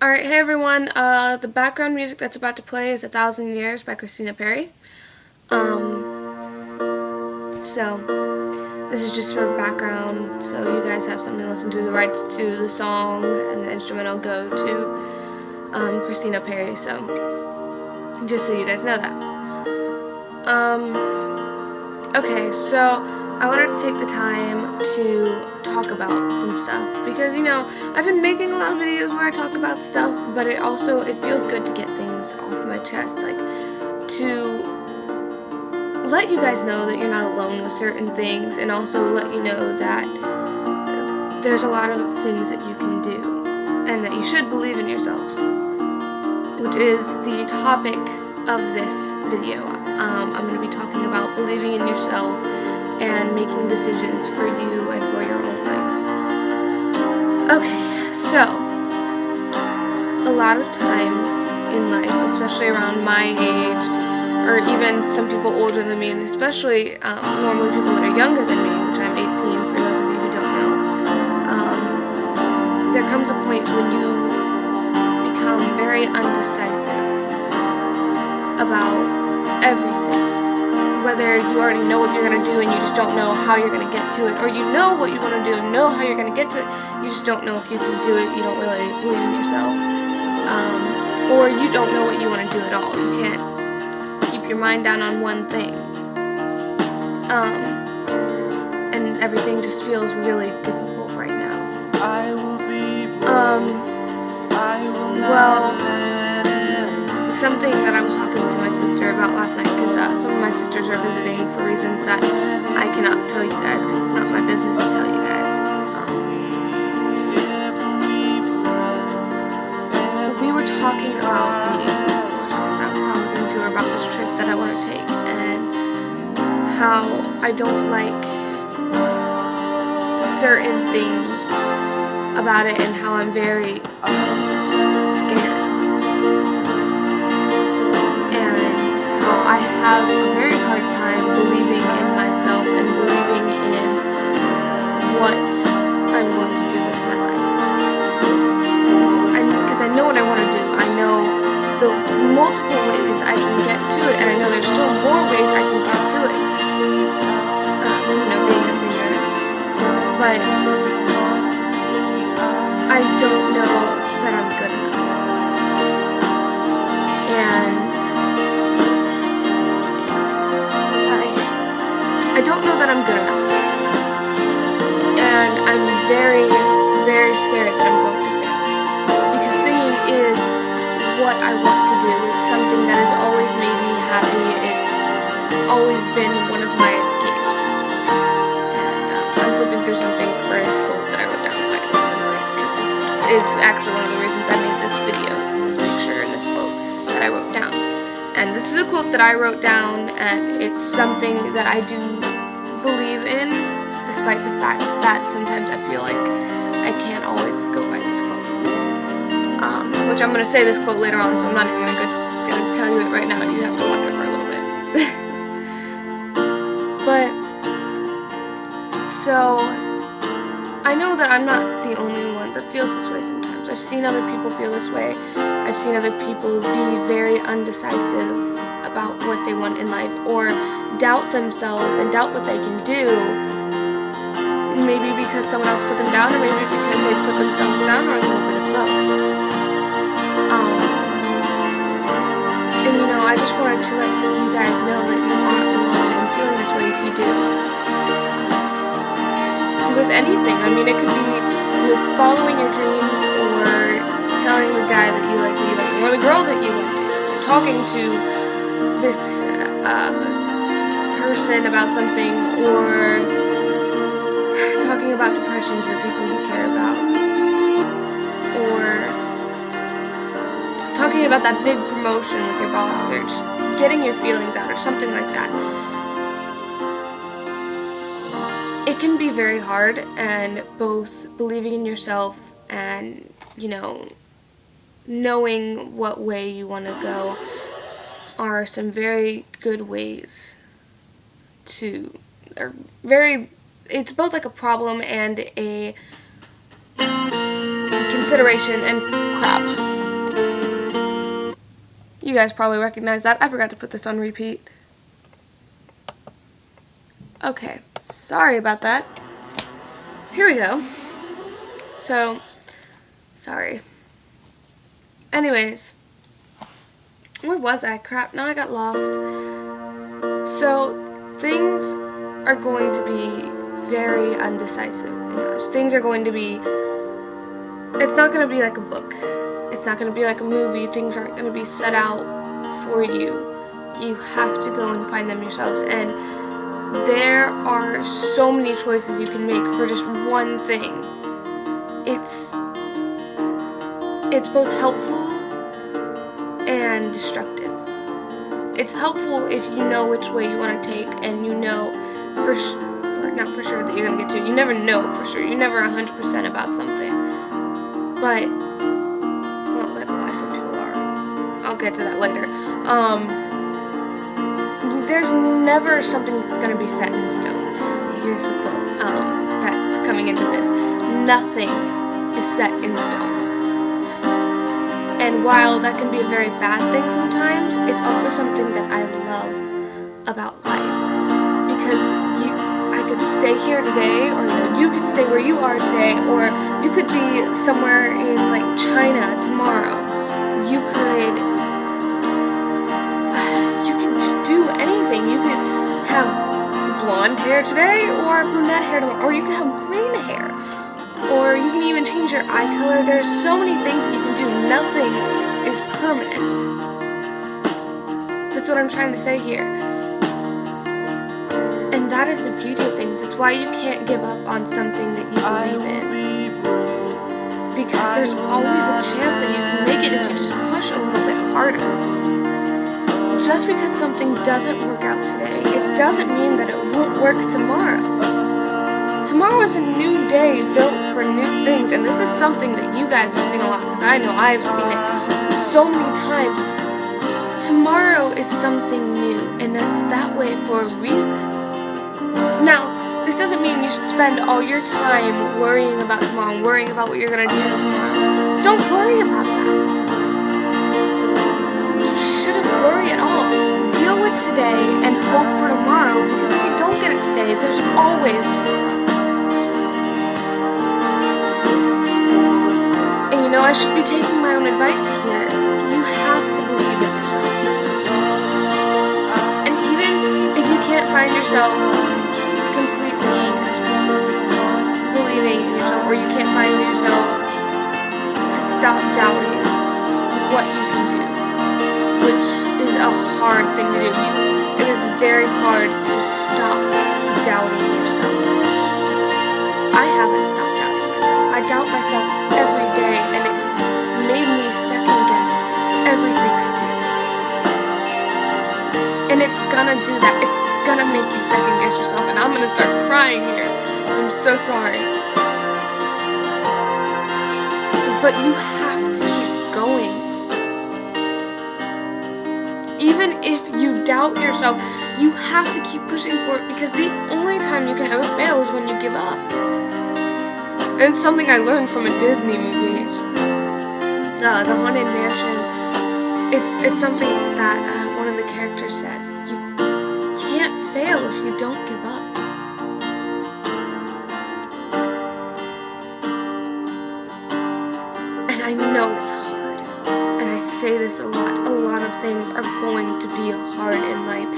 Alright, hey everyone, the background music that's about to play is 1,000 Years by Christina Perri. So this is just for background, so you guys have something to listen to. The rights to the song and the instrumental go to Christina Perri, so just so you guys know that. Okay, so I wanted to take the time to talk about some stuff because, I've been making a lot of videos where I talk about stuff, but it feels good to get things off my chest, like to let you guys know that you're not alone with certain things, and also let you know that there's a lot of things that you can do and that you should believe in yourselves, which is the topic of this video. I'm going to be talking about believing in yourself and making decisions for you and for your own life. Okay, so a lot of times in life, especially around my age, or even some people older than me, and especially normally people that are younger than me, which I'm 18 for those of you who don't know, there comes a point when you become very undecisive about everything. Whether you already know what you're going to do and you just don't know how you're going to get to it, or you know what you want to do and know how you're going to get to it, you just don't know if you can do it, you don't really believe in yourself, or you don't know what you want to do at all. You can't keep your mind down on one thing, and everything just feels really difficult right now. Well, something that I was talking to my sister about last night, because some of my sisters are visiting for reasons that I cannot tell you guys, because it's not my business to tell you guys. We were talking about me, of course, because I was talking to her about this trip that I want to take, and how I don't like certain things about it, and how I'm very scared. I have a very hard time believing in myself and believing in what I'm going to do with my life. Because I know what I want to do. I know the multiple ways I can get to it, and I know there's still more ways I can get to it. Being a singer. But I don't know that I'm good enough. I don't know that I'm good enough, and I'm very, very scared that I'm going to fail, because singing is what I want to do. It's something that has always made me happy. It's always been one of my escapes, and I'm flipping through something for his quote that I wrote down so I can remember it, because this is actually one of the reasons I made this video, is this picture and this quote that I wrote down. And this is a quote that I wrote down, and it's something that I do believe in, despite the fact that sometimes I feel like I can't always go by this quote. Which I'm going to say this quote later on, so I'm not even going to tell you it right now. You have to wonder for a little bit. But, so, I know that I'm not the only one that feels this way sometimes. I've seen other people feel this way. I've seen other people be very undecisive about what they want in life, or doubt themselves and doubt what they can do, maybe because someone else put them down, or maybe because they put themselves down, or a little bit of both. And I just wanted to let you guys know that you aren't alone in feeling this way if you do. With anything, it could be with following your dreams, or telling the guy that you like, or the girl that you like, talking to this person about something, or talking about depression to the people you care about, or talking about that big promotion with your boss, or just getting your feelings out, or something like that. It can be very hard, and both believing in yourself and, knowing what way you want to go are some very good ways to, it's both like a problem and a consideration, and crap. You guys probably recognize that. I forgot to put this on repeat. Okay, sorry about that. Here we go. So, sorry. Anyways, where was I? Crap, now I got lost. So, things are going to be very undecisive. Things are going to be, it's not going to be like a book. It's not going to be like a movie. Things aren't going to be set out for you. You have to go and find them yourselves. And there are so many choices you can make for just one thing. It's both helpful and destructive. It's helpful if you know which way you want to take, and you know for or not for sure that you're going to get to it. You never know for sure. You're never 100% about something. But, well, that's a lie. Some people are. I'll get to that later. There's never something that's going to be set in stone. Here's the quote that's coming into this. Nothing is set in stone. And while that can be a very bad thing sometimes, it's also something that I love about life. Because I could stay here today, or you could stay where you are today, or you could be somewhere in like China tomorrow. You could just do anything. You could have blonde hair today, or brunette hair tomorrow, or you could have green hair. Or you can even change your eye color. There's so many things that you can do. Nothing is permanent. That's what I'm trying to say here. And that is the beauty of things. It's why you can't give up on something that you believe in. Because there's always a chance that you can make it if you just push a little bit harder. Just because something doesn't work out today, it doesn't mean that it won't work tomorrow. Tomorrow is a new day built for new things, and this is something that you guys have seen a lot, because I know I've seen it so many times. Tomorrow is something new, and that's that way for a reason. Now, this doesn't mean you should spend all your time worrying about tomorrow and worrying about what you're going to do tomorrow. Don't worry about that. You shouldn't worry at all. Deal with today and hope for tomorrow, because if you don't get it today, there's always tomorrow. I should be taking my own advice here. You have to believe in yourself. And even if you can't find yourself completely believing in yourself, or you can't find yourself to stop doubting what you can do, which is a hard thing to do. It is very hard to stop doubting yourself. I haven't stopped doubting myself. I doubt myself every day, and it's made me second guess everything I do. And it's gonna do that. It's gonna make you second guess yourself, and I'm gonna start crying here. I'm so sorry. But you have to keep going. Even if you doubt yourself, you have to keep pushing for it, because the only time you can ever fail is when you give up. And it's something I learned from a Disney movie. The Haunted Mansion. It's something that one of the characters says. You can't fail if you don't give up. And I know it's hard. And I say this a lot. A lot of things are going to be hard in life.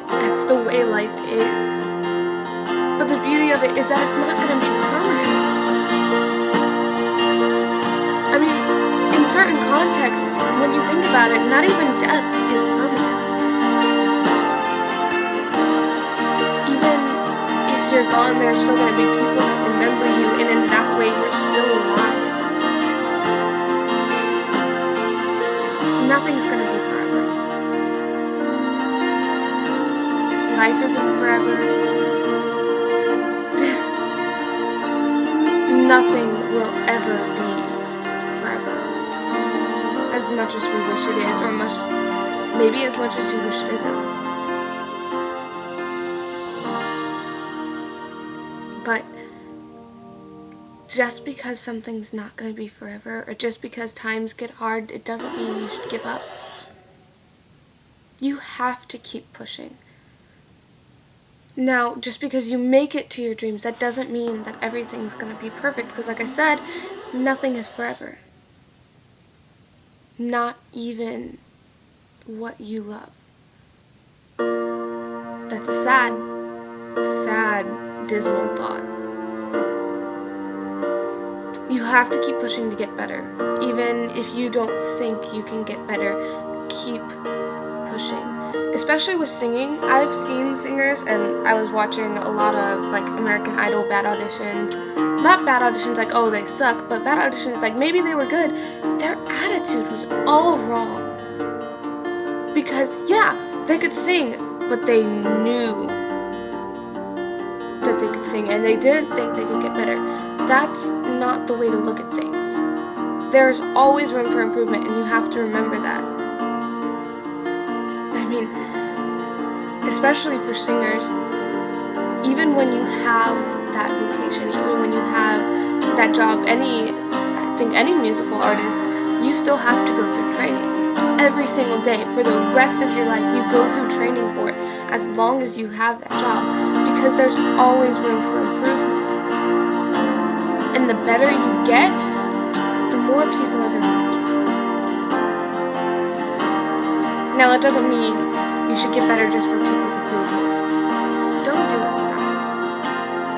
That's the way life is. But the beauty of it is that it's not going to be permanent. I mean, in certain contexts, when you think about it, not even death is permanent. Even if you're gone, there's still going to be people that remember you, and in that way, you're still alive. Nothing's going to be forever. Life isn't forever. Nothing will ever be forever. As much as we wish it is, or maybe as much as you wish it isn't. But just because something's not going to be forever, or just because times get hard, it doesn't mean you should give up. You have to keep pushing. Now, just because you make it to your dreams, that doesn't mean that everything's going to be perfect, because like I said, nothing is forever. Not even what you love. That's a sad, dismal thought. You have to keep pushing to get better. Even if you don't think you can get better, keep pushing. Especially with singing. I've seen singers, and I was watching a lot of like American Idol bad auditions. Not bad auditions like, oh, they suck, but bad auditions like maybe they were good, but their attitude was all wrong. Because, yeah, they could sing, but they knew that they could sing, and they didn't think they could get better. That's not the way to look at things. There's always room for improvement, and you have to remember that. I mean, especially for singers, even when you have that vocation, even when you have that job, I think any musical artist, you still have to go through training. Every single day, for the rest of your life, you go through training for it, as long as you have that job, because there's always room for improvement. And the better you get, the more people are going to like you. Now, that doesn't mean you should get better just for people's approval. Don't do it like that.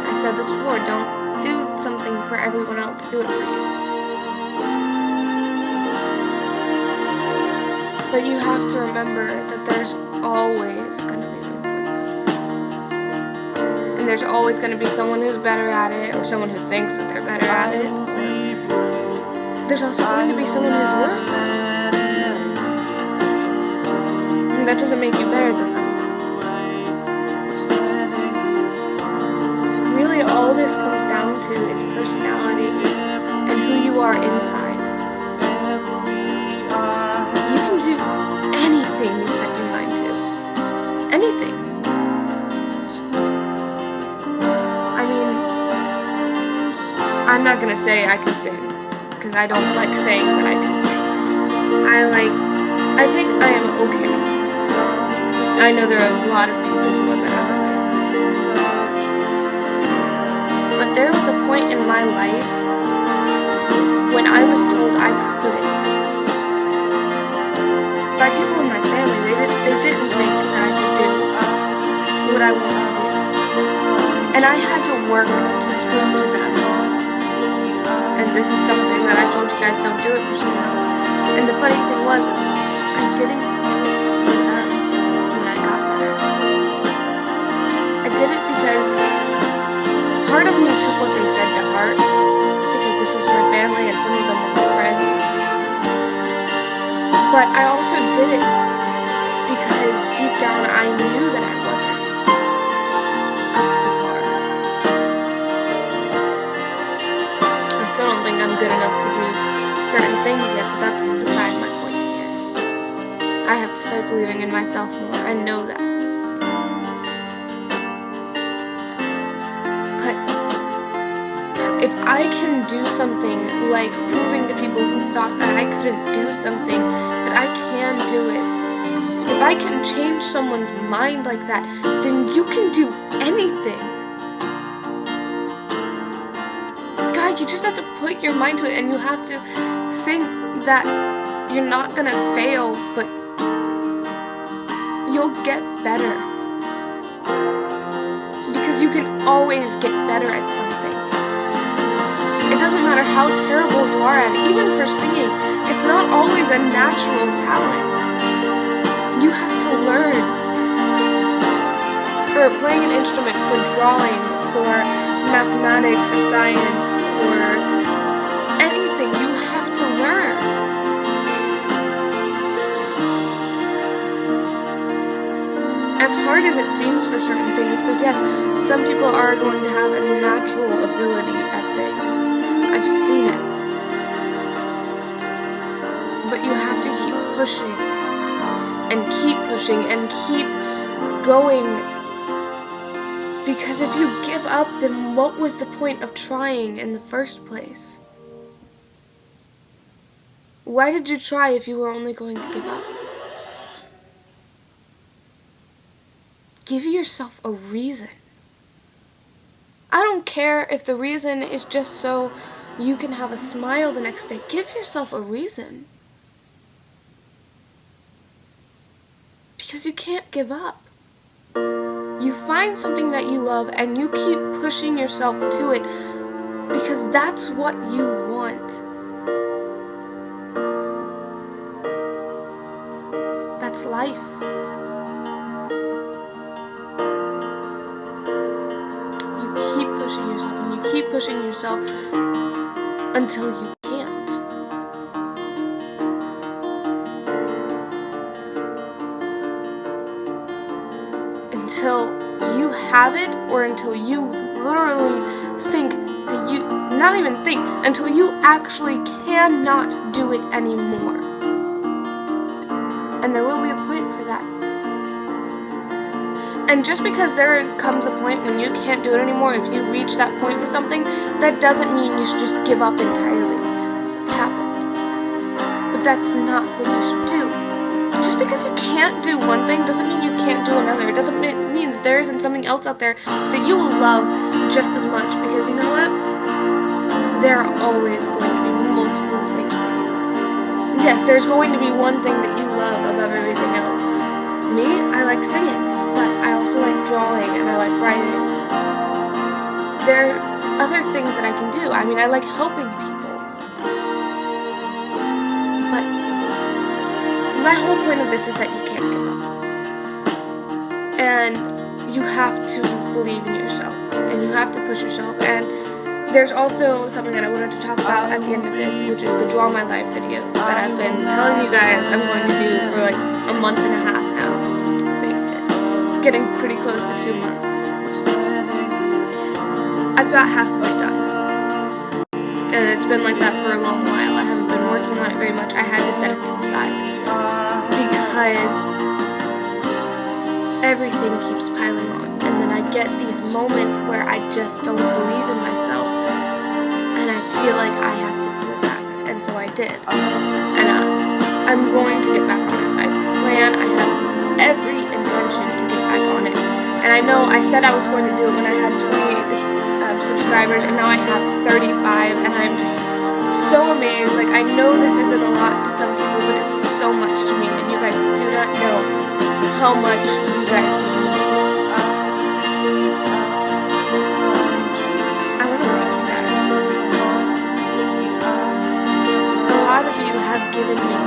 I said this before, don't do something for everyone else, do it for you. But you have to remember that there's always going to be room for it. And there's always going to be someone who's better at it, or someone who thinks that they're better at it. There's also going to be someone who's worse at it. And that doesn't make you better than them. Really, all this comes down to is personality and who you are inside. You can do anything you set your mind to. Anything. I mean, I'm not gonna say I can sing, because I don't like saying that I can sing. I think I am okay. I know there are a lot of people who are better than me. But there was a point in my life when I was told I couldn't. By people in my family, they didn't think that I could do what I wanted to do. And I had to work to prove to them. And this is something that I told you guys, don't do it for someone else. And the funny thing was, I didn't do it for them when I got better. I did it because part of me took what they said to heart, because this was my family and some of them were my friends. But I also did it because deep down I knew that I wasn't up to par. I still don't think I'm good enough to do certain things yet, but that's beside my point here. I have to start believing in myself more. I know that. But if I can do something like proving to people who thought that I couldn't do something, that I can do it. If I can change someone's mind like that, then you can do anything. God, you just have to put your mind to it, and you have to think that you're not gonna fail, but you'll get better. Because you can always get better at something. It doesn't matter how terrible you are at it. Even for singing, it's not always a natural talent. You have to learn. For playing an instrument, for drawing, for mathematics or science, or anything, you have to learn. As hard as it seems for certain things, because yes, some people are going to have a natural ability at things. I've seen it. But you have to keep pushing and keep going. Because if you give up, then what was the point of trying in the first place? Why did you try if you were only going to give up? give yourself a reason. I don't care if the reason is just so you can have a smile the next day. Give yourself a reason. Because you can't give up. You find something that you love and you keep pushing yourself to it because that's what you want. That's life. You keep pushing yourself and you keep pushing yourself until you can't. Until you have it, or until you literally think that you, not even think, until you actually cannot do it anymore. And there will be a point for that. And just because there comes a point when you can't do it anymore, if you reach that point with something, that doesn't mean you should just give up entirely. It's happened. But that's not what you should do. Just because you can't do one thing doesn't mean you can't do another. It doesn't mean that there isn't something else out there that you will love just as much. Because you know what? There are always going to be multiple things that you love. Yes, there's going to be one thing that you love above everything else. Me, I like singing, but I also like drawing and I like writing. There are other things that I can do. I mean, I like helping people. But my whole point of this is that you can't give up. And you have to believe in yourself. And you have to push yourself. And there's also something that I wanted to talk about at the end of this, which is the Draw My Life video that I've been telling you guys I'm going to do for like a month and a half now. I think it's getting pretty close to 2 months. I've got half of it done. And it's been like that for a long while. I haven't been working on it very much. I had to set it to the side. Because everything keeps piling on. And then I get these moments where I just don't believe in myself. And I feel like I have to pull it back. And so I did. And I'm going to get back on it. I have every intention to get back on it. And I know I said I was going to do it when I had 28 subscribers, and now I have 35, and I'm just so amazed. Like, I know this isn't a lot to some people, but it's so much to me, and you guys do not know how much you guys mean to me. I want to thank you guys. A lot of you have given me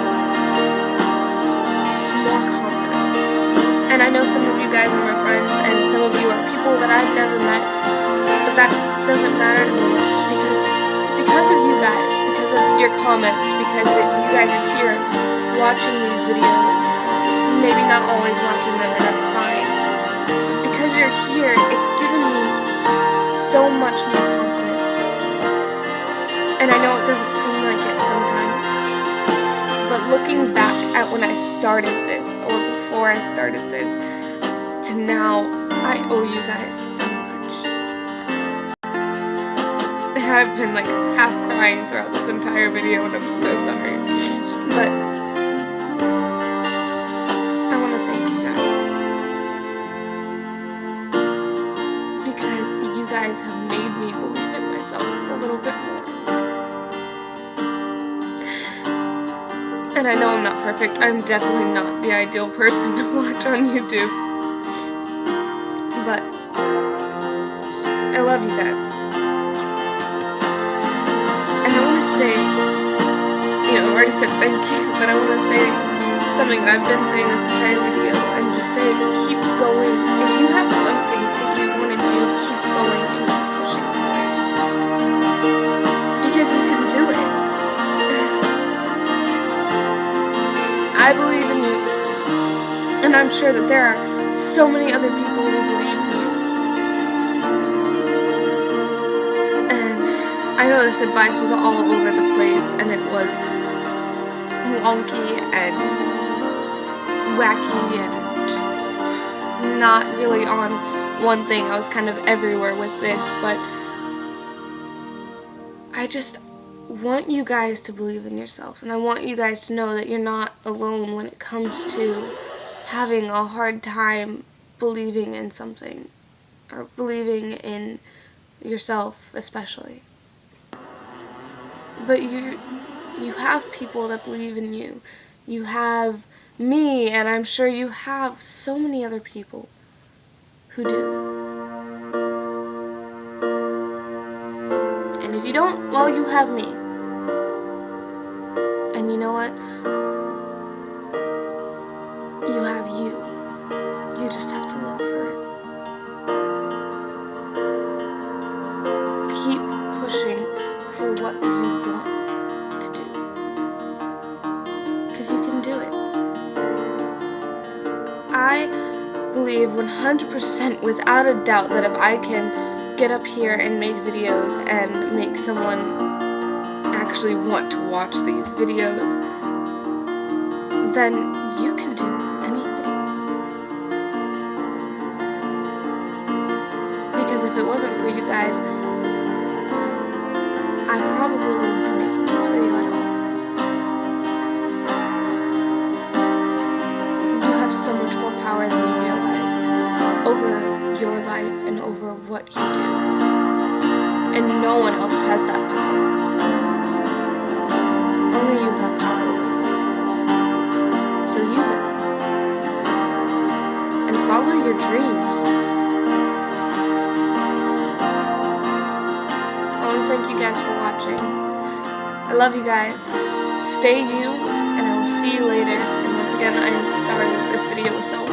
more confidence. And I know some of you guys are my friends, and some of you are people that I've never met, but that doesn't matter to me because of you guys, because of your comments, because you guys are here watching these videos, maybe not always watching them, and that's fine, but because you're here, it's given me so much more confidence. And I know it doesn't seem like it sometimes, but looking back at when I started this, or before I started this, to now, I owe you guys so much. And I've been like half crying throughout this entire video, and I'm so sorry. But I want to thank you guys. Because you guys have made me believe in myself a little bit more. And I know I'm not perfect. I'm definitely not the ideal person to watch on YouTube. But I love you guys. And I want to say, I've already said thank you, but I want to say something that I've been saying this entire video, and just say, keep going. If you have something that you want to do, keep going and keep pushing forward. Because you can do it. I believe in you, and I'm sure that there are so many other people who believe in you. And I know this advice was all over the place, and it was wonky and wacky and just not really on one thing. I was kind of everywhere with this, but I just want you guys to believe in yourselves, and I want you guys to know that you're not alone when it comes to having a hard time believing in something, or believing in yourself especially. But you have people that believe in you. You have me, and I'm sure you have so many other people who do. And if you don't, well, you have me. And you know what? You have you. You just have to look for it. Keep pushing for what you want to do. Because you can do it. I believe 100% without a doubt that if I can get up here and make videos and make someone actually want to watch these videos, then you can do anything. Because if it wasn't for you guys, I probably wouldn't be making this video at all. You have so much more power than you realize over your life and over what you do. And no one else has that power. Only you have power over it. So use it. And follow your dreams. I want to thank you guys for watching. I love you guys. Stay you, and I will see you later. And once again, I am sorry that this video was so